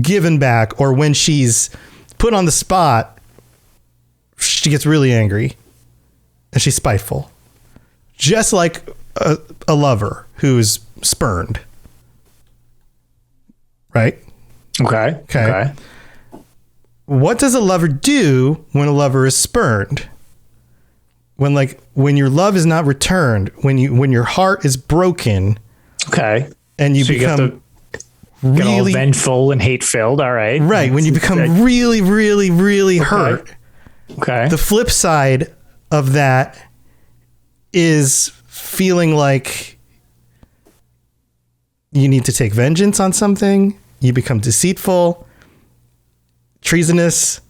given back, or when she's put on the spot, she gets really angry and she's spiteful, just like a lover who's spurned. Right? Okay. What does a lover do when a lover is spurned? When your love is not returned, when your heart is broken. Okay. And you become really all vengeful and hate filled. All right. Right. When you become really, really, really hurt. Okay. The flip side of that is feeling like you need to take vengeance on something. You become deceitful, treasonous,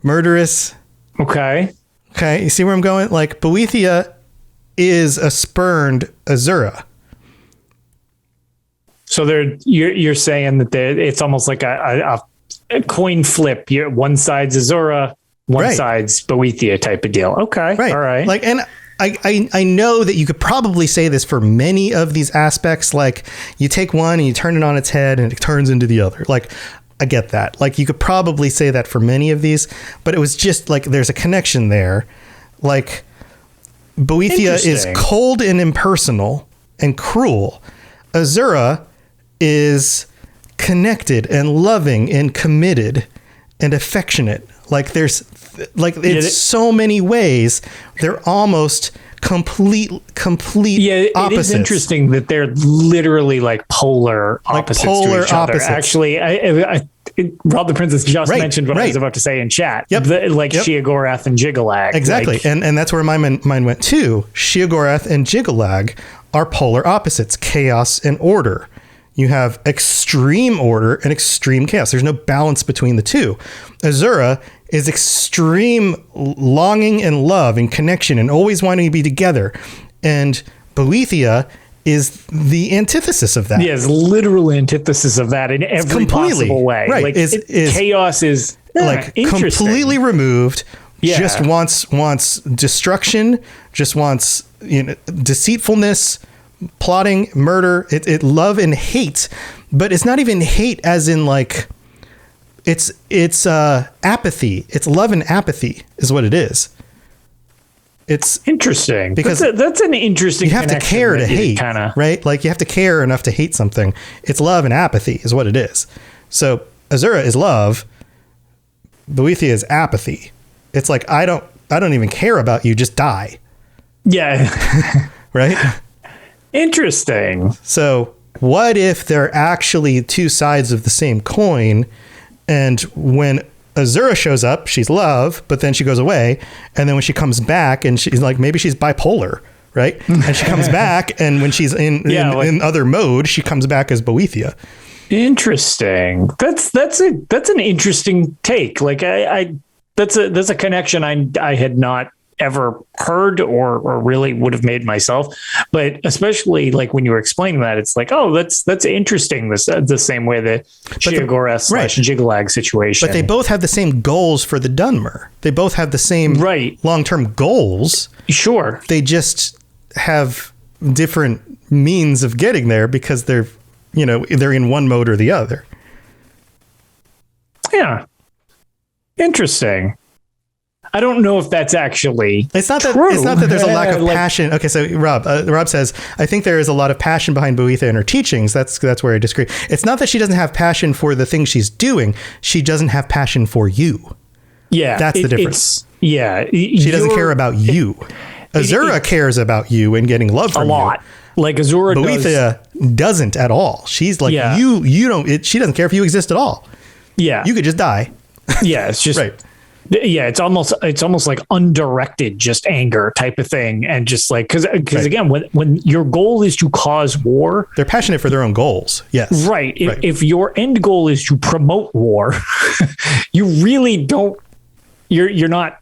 murderous. Okay. You see where I'm going? Like, Boethia is a spurned Azura. So you're saying that it's almost like a coin flip. One side's Azura, one side's Boethia type of deal. Okay. Right. All right. Like, and I know that you could probably say this for many of these aspects. Like you take one and you turn it on its head and it turns into the other. Like I get that. Like you could probably say that for many of these, but it was just like there's a connection there. Like Boethia is cold and impersonal and cruel. Azura is connected and loving and committed and affectionate. Like there's like it's so many ways they're almost complete opposites. It is interesting that they're literally like polar opposites to each other. Actually, Rob the Princess just mentioned what I was about to say in chat. Yep. Sheogorath and Jiggalag. Exactly. Like, and that's where my mind went too. Sheogorath and Jiggalag are polar opposites, chaos and order. You have extreme order and extreme chaos. There's no balance between the two. Azura is extreme longing and love and connection and always wanting to be together. And Boethia is the antithesis of that. Yes, literal antithesis of that in every possible way. Right. Like chaos is like completely removed. Yeah. Just wants destruction, just wants deceitfulness, plotting, murder, it love and hate, but it's not even hate as in like it's apathy. It's love and apathy is what it is. It's interesting because that's an interesting. You have to care to hate, right? Like you have to care enough to hate something. It's love and apathy is what it is. So Azura is love. Boethia is apathy. It's like I don't even care about you. Just die. Yeah. Right. Interesting. So what if they're actually two sides of the same coin? And when Azura shows up, she's love, but then she goes away. And then when she comes back and she's like, maybe she's bipolar, right? And she comes back. And when she's in other mode, she comes back as Boethia. Interesting. That's an interesting take. Like that's a connection I had not ever heard or really would have made myself, but especially like when you were explaining that, it's like, oh, that's interesting. This the same way that Sheogorath / Jiggalag situation. But they both have the same goals for the Dunmer. They both have the same long-term goals. Sure. They just have different means of getting there because they're in one mode or the other. Yeah. Interesting. I don't know if that's actually it's not true. It's not that there's a lack of passion. Okay, so Rob says, I think there is a lot of passion behind Boethia and her teachings. That's where I disagree. It's not that she doesn't have passion for the things she's doing. She doesn't have passion for you. Yeah. That's the difference. She doesn't care about you. Azura cares about you and getting love from you. A lot. Like Azura Boethia doesn't at all. She's like, you don't, she doesn't care if you exist at all. Yeah. You could just die. Yeah, it's just... right. Yeah, it's almost like undirected, just anger type of thing, and just like because again, when your goal is to cause war, they're passionate for their own goals. Yes, right. If your end goal is to promote war, you really don't. You're not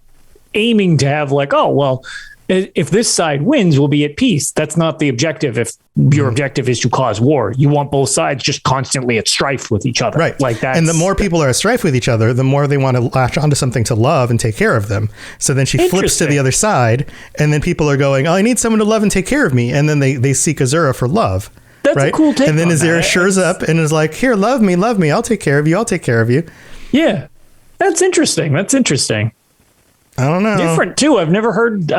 aiming to have like, oh well, if this side wins, we'll be at peace. That's not the objective. If your objective is to cause war, you want both sides just constantly at strife with each other. Right. Like that. And the more people are at strife with each other, the more they want to latch onto something to love and take care of them. So then she flips to the other side, and then people are going, oh, I need someone to love and take care of me. And then they seek Azura for love. That's a cool take. And then Azura shows up and is like, here, love me. I'll take care of you. Yeah. That's interesting. I don't know. Different too. I've never heard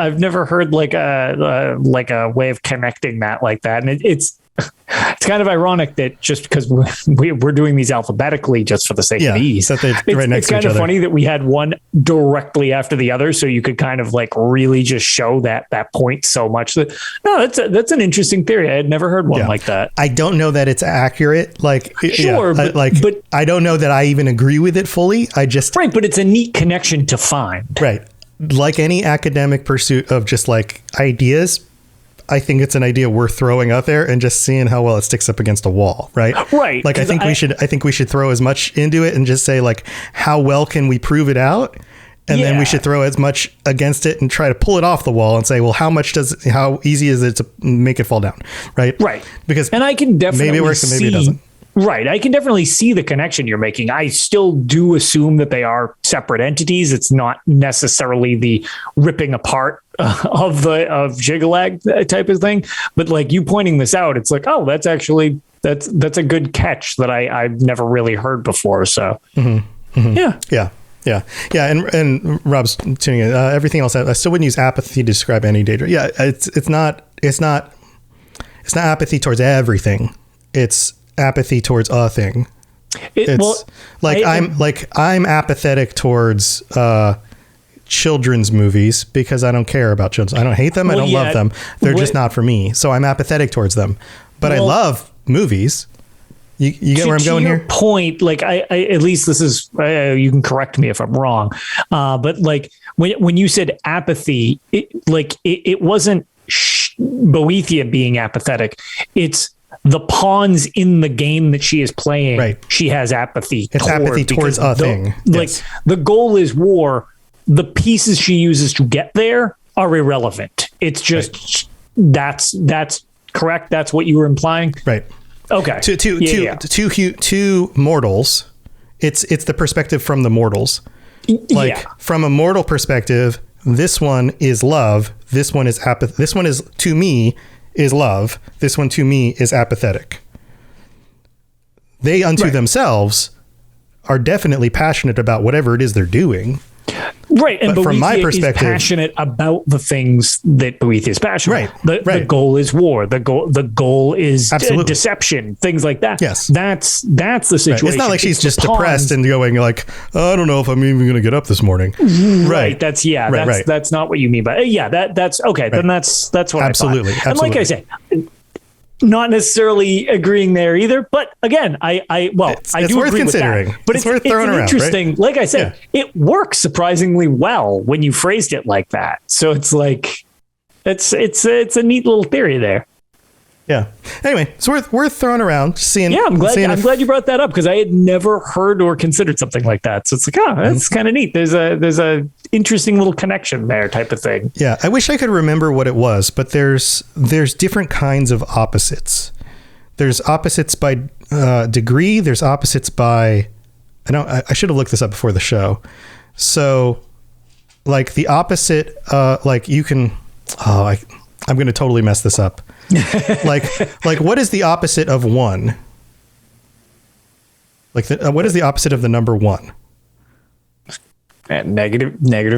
like a way of connecting that like that, and it's kind of ironic that just because we're doing these alphabetically just for the sake of ease, that it's kind of funny that we had one directly after the other, so you could kind of like really just show that point so much. That's an interesting theory. I had never heard one like that. I don't know that it's accurate. Like sure, but I don't know that I even agree with it fully. I just but it's a neat connection to find. Right. Like any academic pursuit of just like ideas, I think it's an idea worth throwing out there and just seeing how well it sticks up against a wall, right? Right. Like I think we should throw as much into it and just say like, how well can we prove it out? And then we should throw as much against it and try to pull it off the wall and say, well, how easy is it to make it fall down? Right. Right. Because and I can definitely maybe it works and maybe it doesn't. Right. I can definitely see the connection you're making. I still do assume that they are separate entities. It's not necessarily the ripping apart of Jigalag type of thing. But like you pointing this out, it's like, oh, that's actually that's a good catch that I've never really heard before. So yeah. And Rob's tuning in. Everything else, I still wouldn't use apathy to describe any danger. Yeah, it's not apathy towards everything. It's apathy towards a thing. I'm apathetic towards children's movies because I don't care about children. I don't hate them. I don't love them. They're just not for me. So I'm apathetic towards them. But I love movies. You get where I'm going here? Point, like I at least this is you can correct me if I'm wrong. But like when you said apathy, it wasn't Boethia being apathetic. It's the pawns in the game that she is playing. Right. She has apathy. It's apathy towards a thing. Like the goal is war. The pieces she uses to get there are irrelevant. It's just that's correct. That's what you were implying. Right. Okay. To mortals, it's the perspective from the mortals. From a mortal perspective, this one is love. This one is apathy. This one is, to me, is love. This one to me is apathetic. They unto themselves are definitely passionate about whatever it is they're doing. Right. And from my perspective, is passionate about the things that Boethia is passionate about. The goal is war. The goal is deception, things like that. Yes. That's the situation. It's not like she's just depressed and going like, oh, I don't know if I'm even going to get up this morning. Right. That's not what you mean by that's okay. Right. Then that's what absolutely. I thought. And like I said, not necessarily agreeing there either, but again, I do agree with that. But it's worth throwing around. Interesting. Right? Like I said, it works surprisingly well when you phrased it like that. So it's like it's a neat little theory there. Yeah. Anyway, it's worth throwing around. Seeing. Yeah, I'm glad you brought that up because I had never heard or considered something like that. So it's like, that's kind of neat. There's a interesting little connection there, type of thing. Yeah, I wish I could remember what it was, but there's different kinds of opposites. There's opposites by degree. There's opposites by. I should have looked this up before the show. So, like the opposite, like you can. I'm going to totally mess this up. like what is the opposite of one? Like what is the opposite of the number one? Negative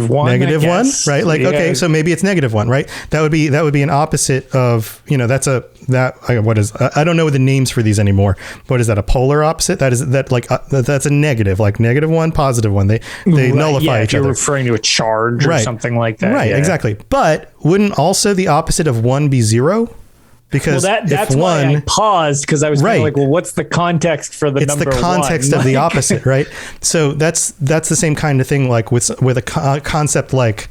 one. Negative one, right? Like okay, so maybe it's negative one, right? That would be an opposite of what is I don't know the names for these anymore. What is that? A polar opposite? That's a negative, like negative one, positive one. They nullify each other. You're referring to a charge or something like that, right? Yeah. Exactly. But wouldn't also the opposite of one be zero? Because that's why I paused because I was like, well, what's the context for the number one? It's the context of the opposite, right? So that's the same kind of thing, like with a concept like,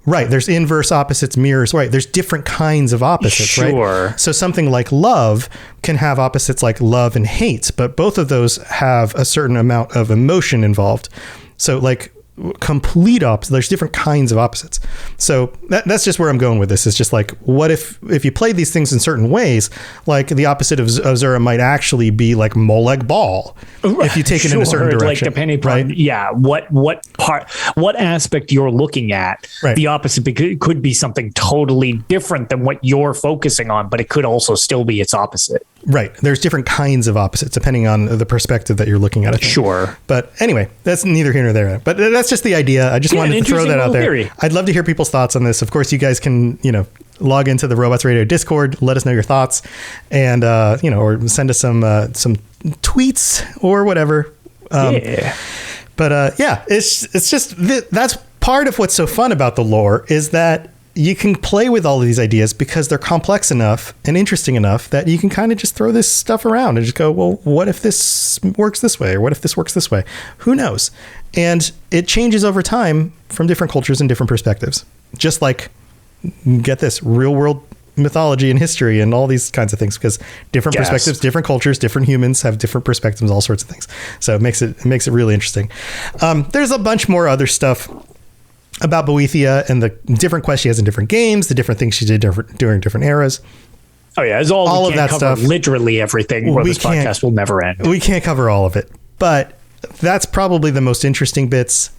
there's inverse opposites, mirrors, right? There's different kinds of opposites, right? So something like love can have opposites like love and hate, but both of those have a certain amount of emotion involved. So like complete opposite, there's different kinds of opposites. So that's just where I'm going with this. It's just like, what if you play these things in certain ways, like the opposite of Zura might actually be like Moleg Ball, if you take it in a certain direction. Like depending upon what aspect you're looking at, the opposite could be something totally different than what you're focusing on, but it could also still be its opposite. Right. There's different kinds of opposites depending on the perspective that you're looking at it. Sure. But anyway, that's neither here nor there. But that's just the idea. I just wanted to throw that out there. Theory. I'd love to hear people's thoughts on this. Of course, you guys can, log into the Robots Radio Discord, let us know your thoughts, and or send us some tweets or whatever. But it's just that's part of what's so fun about the lore is that you can play with all of these ideas because they're complex enough and interesting enough that you can kind of just throw this stuff around and just go, well, what if this works this way? Or what if this works this way? Who knows? And it changes over time from different cultures and different perspectives. Just like, get this, real world mythology and history and all these kinds of things, because different perspectives, different cultures, different humans have different perspectives, all sorts of things. So it makes it really interesting. There's a bunch more other stuff about Boethia and the different quests she has in different games, the different things she did during different eras. Oh yeah, it's all of that cover stuff. Literally everything. This podcast will never end. We can't cover all of it, but that's probably the most interesting bits,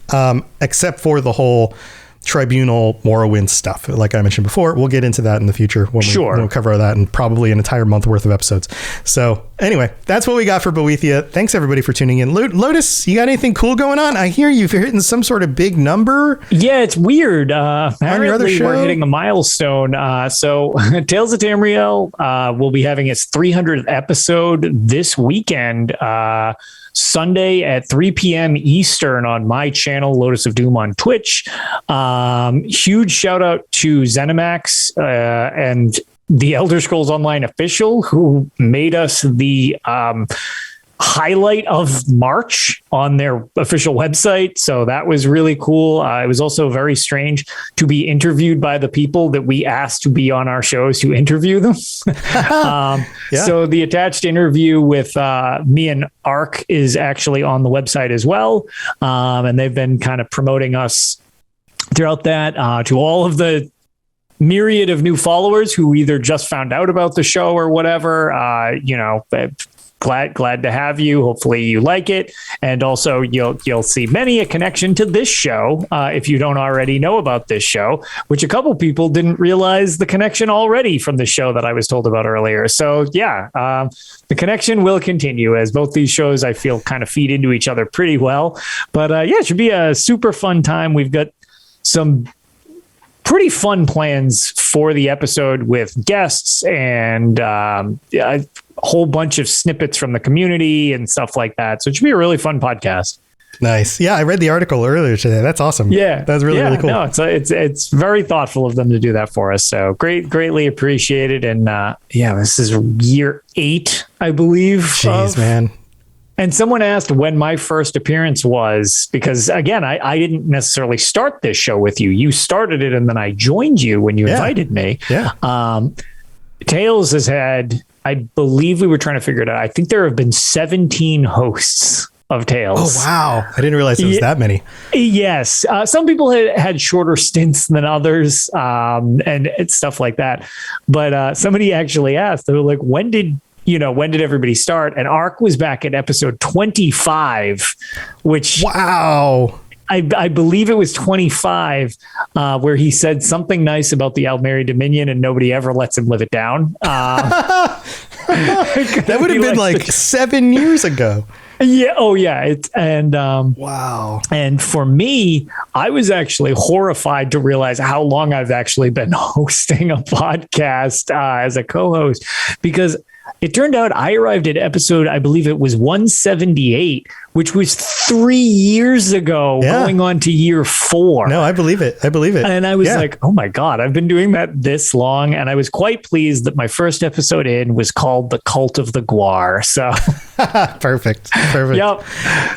except for the whole tribunal Morrowind stuff. Like I mentioned before, we'll get into that in the future when we'll cover that in probably an entire month worth of episodes. So anyway, that's what we got for Boethia. Thanks everybody for tuning in. Lotus, you got anything cool going on? I hear you've hitting some sort of big number. Yeah, it's weird. Apparently we're hitting a milestone. So Tales of Tamriel will be having its 300th episode this weekend. Sunday at 3 p.m. Eastern on my channel, Lotus of Doom on Twitch. Huge shout out to Zenimax and the Elder Scrolls Online official who made us the highlight of March on their official website. So that was really cool. It was also very strange to be interviewed by the people that we asked to be on our shows to interview them. So the attached interview with me and Ark is actually on the website as well. And they've been kind of promoting us throughout that to all of the myriad of new followers who either just found out about the show or whatever, glad to have you. Hopefully you like it. And also you'll see many a connection to this show. If you don't already know about this show, which a couple people didn't realize the connection already from the show that I was told about earlier. So the connection will continue as both these shows, I feel, kind of feed into each other pretty well, but it should be a super fun time. We've got some pretty fun plans for the episode with guests and a whole bunch of snippets from the community and stuff like that. So it should be a really fun podcast. Nice. Yeah, I read the article earlier today. That's awesome. Yeah, that's really cool. No, it's very thoughtful of them to do that for us. So greatly appreciated. And this is year 8, I believe. Jeez, man. And someone asked when my first appearance was, because again, I didn't necessarily start this show with you. You started it, and then I joined you when you invited me. Yeah. Tales has had, I believe we were trying to figure it out. I think there have been 17 hosts of Tales. Oh, wow. I didn't realize it was that many. Yes. Some people had shorter stints than others and stuff like that. But somebody actually asked, they were like, when did everybody start? And Ark was back at episode 25, which... Wow. I believe it was 25, where he said something nice about the Almeri Dominion and nobody ever lets him live it down. That would have been like 7 years ago. Yeah. Oh, yeah. Wow. And for me, I was actually horrified to realize how long I've actually been hosting a podcast as a co-host, because it turned out I arrived at episode, I believe it was 178, which was 3 years ago, going on to year 4. No, I believe it. And I was like, oh my God, I've been doing that this long. And I was quite pleased that my first episode in was called The Cult of the Guar. So perfect. Yep.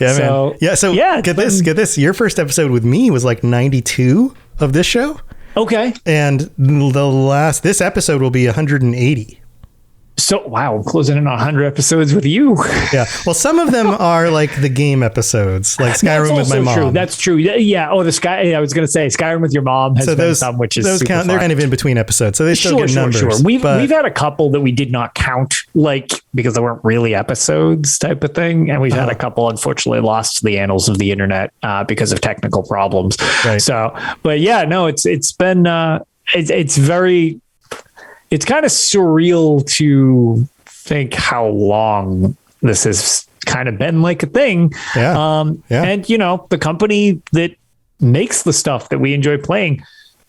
Yeah, man. Yeah. So get this. Your first episode with me was like 92 of this show. Okay. And this episode will be 180. So, wow, I'm closing in on 100 episodes with you. Yeah. Well, some of them are like the game episodes, like Skyrim with my mom. True. That's true. Yeah. Oh, I was going to say Skyrim with your mom has been some, which is those super fun. They're kind of in between episodes, so they still get numbers. Sure. We've had a couple that we did not count, like because they weren't really episodes type of thing, and we've had a couple unfortunately lost to the annals of the internet because of technical problems. Right. So, but yeah, no, it's been it's very. It's kind of surreal to think how long this has kind of been like a thing. Yeah. And, the company that makes the stuff that we enjoy playing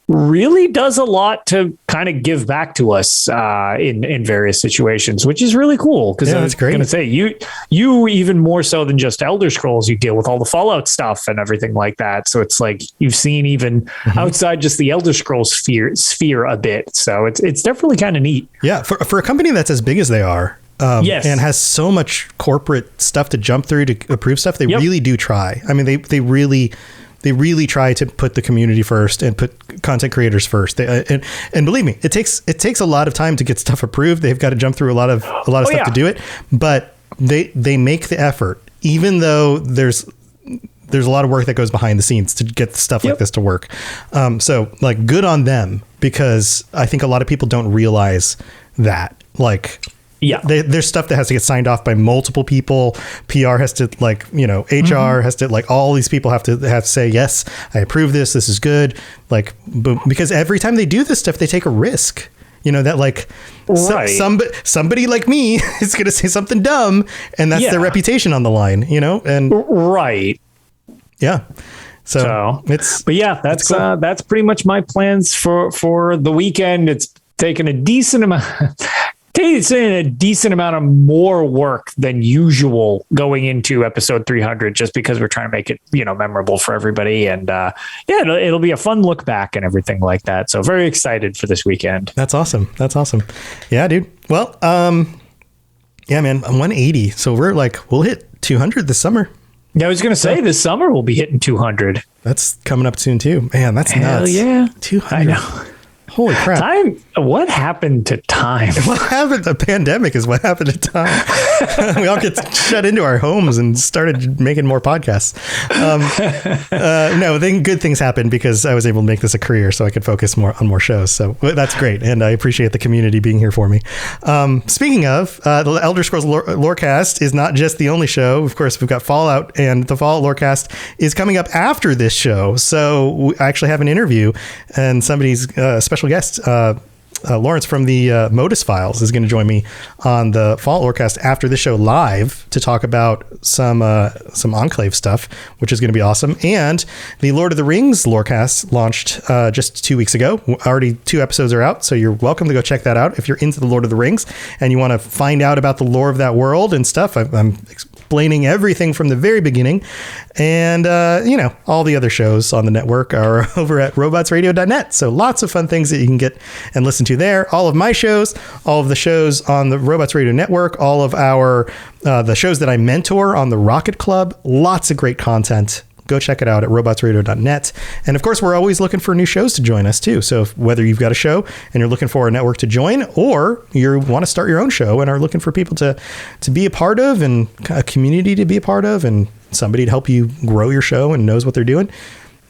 really does a lot to kind of give back to us in various situations, which is really cool. Because I was going to say, you even more so than just Elder Scrolls, you deal with all the Fallout stuff and everything like that. So it's like you've seen even outside just the Elder Scrolls sphere a bit. So it's definitely kind of neat. Yeah, for a company that's as big as they are. And has so much corporate stuff to jump through to approve stuff. They really do try. I mean, they really try to put the community first and put content creators first. And believe me, it takes a lot of time to get stuff approved. They've got to jump through a lot of stuff to do it, but they make the effort, even though there's a lot of work that goes behind the scenes to get stuff like this to work. So like good on them, because I think a lot of people don't realize that. Like, yeah, there's stuff that has to get signed off by multiple people. PR has to, like, you know, HR has to, like, all these people have to say, yes, I approve this. This is good. Like, because every time they do this stuff, they take a risk. You know, that, like, somebody like me is going to say something dumb, and that's their reputation on the line, you know? And right. Yeah. So but yeah, that's cool. That's pretty much my plans for the weekend. It's taken a decent amount of more work than usual going into episode 300, just because we're trying to make it, you know, memorable for everybody. And it'll be a fun look back and everything like that. So very excited for this weekend. That's awesome. Yeah, dude. Well, yeah, man, I'm 180. So we'll hit 200 this summer. Yeah, I was going to say this summer we'll be hitting 200. That's coming up soon too. Man, that's Hell nuts. Yeah. 200. I know. Holy crap. Time. What happened to time? What happened? The pandemic is what happened to time. We all get shut into our homes and started making more podcasts. No, then good things happened because I was able to make this a career, so I could focus more on more shows. So that's great. And I appreciate the community being here for me. Speaking of, the Elder Scrolls Lorecast is not just the only show. Of course, we've got Fallout, and the Fallout Lorecast is coming up after this show. So I actually have an interview, and somebody's special guest, Lawrence from the Modus Files, is going to join me on the Fallout Lorecast after the show live to talk about some Enclave stuff, which is going to be awesome. And the Lord of the Rings Lorecast launched just 2 weeks ago. Already 2 episodes are out, so you're welcome to go check that out if you're into the Lord of the Rings and you want to find out about the lore of that world and stuff. I'm explaining everything from the very beginning. And, you know, all the other shows on the network are over at robotsradio.net. So lots of fun things that you can get and listen to there. All of my shows, all of the shows on the Robots Radio Network, all of our the shows that I mentor on the Rocket Club, lots of great content. Go check it out at robotsradio.net. And of course, we're always looking for new shows to join us too. So whether you've got a show and you're looking for a network to join, or you want to start your own show and are looking for people to be a part of and a community to be a part of and somebody to help you grow your show and knows what they're doing,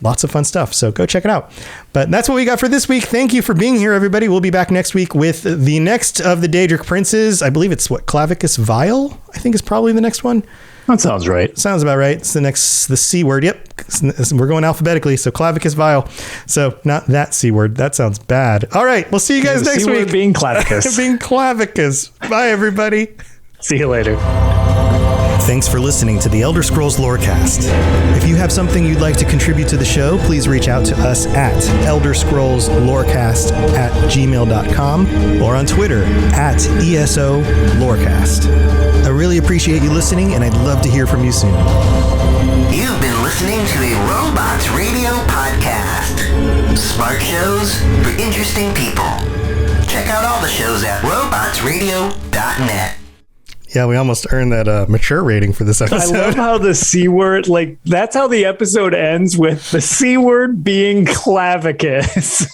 lots of fun stuff. So go check it out. But that's what we got for this week. Thank you for being here, everybody. We'll be back next week with the next of the Daedric Princes. I believe it's Clavicus Vile, I think is probably the next one. That sounds right. Sounds about right. It's the C word. Yep. We're going alphabetically. So Clavicus Vile. So not that C word. That sounds bad. All right. We'll see you guys next week. Being Clavicus. Being Clavicus. Bye, everybody. See you later. Thanks for listening to the Elder Scrolls Lorecast. If you have something you'd like to contribute to the show, please reach out to us at elderscrollslorecast@gmail.com or on Twitter @ESO Lorecast. I really appreciate you listening, and I'd love to hear from you soon. You've been listening to a Robots Radio podcast. Smart shows for interesting people. Check out all the shows at robotsradio.net. Yeah, we almost earned that mature rating for this episode. I love how the C word, like, that's how the episode ends, with the C word being Clavicus.